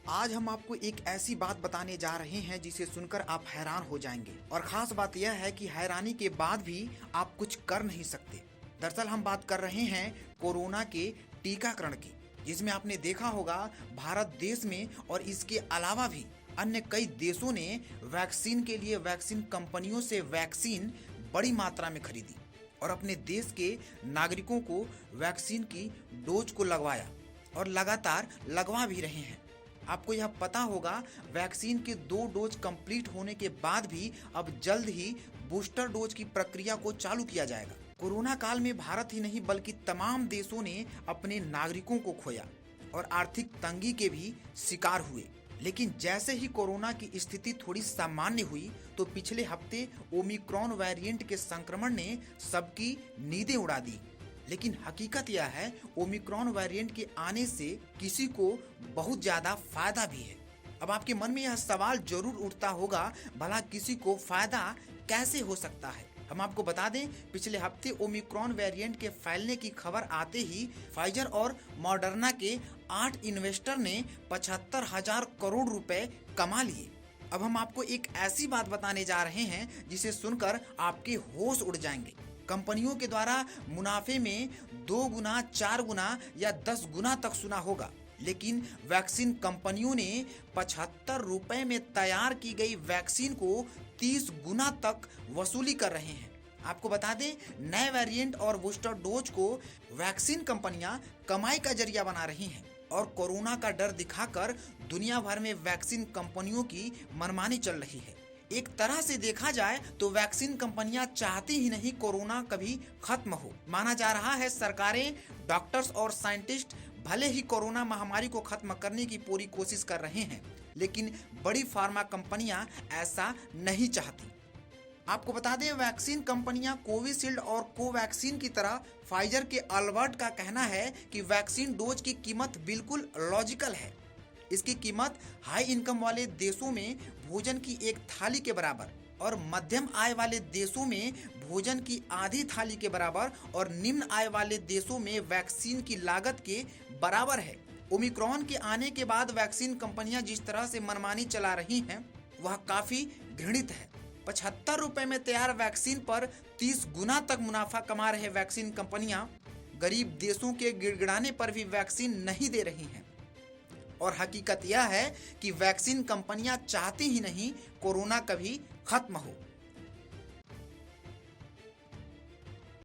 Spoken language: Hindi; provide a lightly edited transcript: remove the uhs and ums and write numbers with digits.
आज हम आपको एक ऐसी बात बताने जा रहे हैं जिसे सुनकर आप हैरान हो जाएंगे। और खास बात यह है कि हैरानी के बाद भी आप कुछ कर नहीं सकते। दरअसल हम बात कर रहे हैं कोरोना के टीकाकरण की, जिसमें आपने देखा होगा भारत देश में और इसके अलावा भी अन्य कई देशों ने वैक्सीन के लिए वैक्सीन कंपनियों से वैक्सीन बड़ी मात्रा में खरीदी और अपने देश के नागरिकों को वैक्सीन की डोज को लगवाया और लगातार लगवा भी रहे हैं। आपको यह पता होगा वैक्सीन के 2 डोज कंप्लीट होने के बाद भी अब जल्द ही बूस्टर डोज की प्रक्रिया को चालू किया जाएगा। कोरोना काल में भारत ही नहीं बल्कि तमाम देशों ने अपने नागरिकों को खोया और आर्थिक तंगी के भी शिकार हुए। लेकिन जैसे ही कोरोना की स्थिति थोड़ी सामान्य हुई तो पिछले हफ्ते ओमिक्रॉन वेरिएंट के संक्रमण ने सबकी नींदें उड़ा दी। लेकिन हकीकत यह है ओमिक्रॉन वेरिएंट के आने से किसी को बहुत ज्यादा फायदा भी है। अब आपके मन में यह सवाल जरूर उठता होगा, भला किसी को फायदा कैसे हो सकता है। हम आपको बता दें, पिछले हफ्ते ओमिक्रॉन वेरिएंट के फैलने की खबर आते ही फाइजर और मॉडर्ना के 8 इन्वेस्टर ने 75,000 करोड़ रुपए कमा लिए। अब हम आपको एक ऐसी बात बताने जा रहे हैं जिसे सुनकर आपके होश उड़ जाएंगे। कंपनियों के द्वारा मुनाफे में 2 गुना, 4 गुना या 10 गुना तक सुना होगा, लेकिन वैक्सीन कंपनियों ने 75 रुपए में तैयार की गई वैक्सीन को 30 गुना तक वसूली कर रहे हैं। आपको बता दें, नए वेरिएंट और बूस्टर डोज को वैक्सीन कंपनियां कमाई का जरिया बना रही हैं और कोरोना का डर दिखाकर दुनिया भर में वैक्सीन कंपनियों की मनमानी चल रही है। एक तरह से देखा जाए तो वैक्सीन कंपनियां चाहती ही नहीं कोरोना कभी खत्म हो। माना जा रहा है सरकारें, डॉक्टर्स और साइंटिस्ट भले ही कोरोना महामारी को खत्म करने की पूरी कोशिश कर रहे हैं, लेकिन बड़ी फार्मा कंपनियां ऐसा नहीं चाहती। आपको बता दें, वैक्सीन कंपनियां कोविशील्ड और कोवैक्सीन की तरह फाइजर के अल्बर्ट का कहना है कि वैक्सीन डोज की कीमत बिल्कुल लॉजिकल है। इसकी कीमत हाई इनकम वाले देशों में भोजन की एक थाली के बराबर और मध्यम आय वाले देशों में भोजन की आधी थाली के बराबर और निम्न आय वाले देशों में वैक्सीन की लागत के बराबर है। ओमिक्रॉन के आने के बाद वैक्सीन कंपनियां जिस तरह से मनमानी चला रही हैं वह काफी घृणित है। 75 रुपए में तैयार वैक्सीन पर 30 गुना तक मुनाफा कमा रहे वैक्सीन कंपनियां गरीब देशों के गिड़गिड़ाने पर भी वैक्सीन नहीं दे रही हैं। और हकीकत यह है कि वैक्सीन कंपनियां चाहती ही नहीं कोरोना कभी खत्म हो।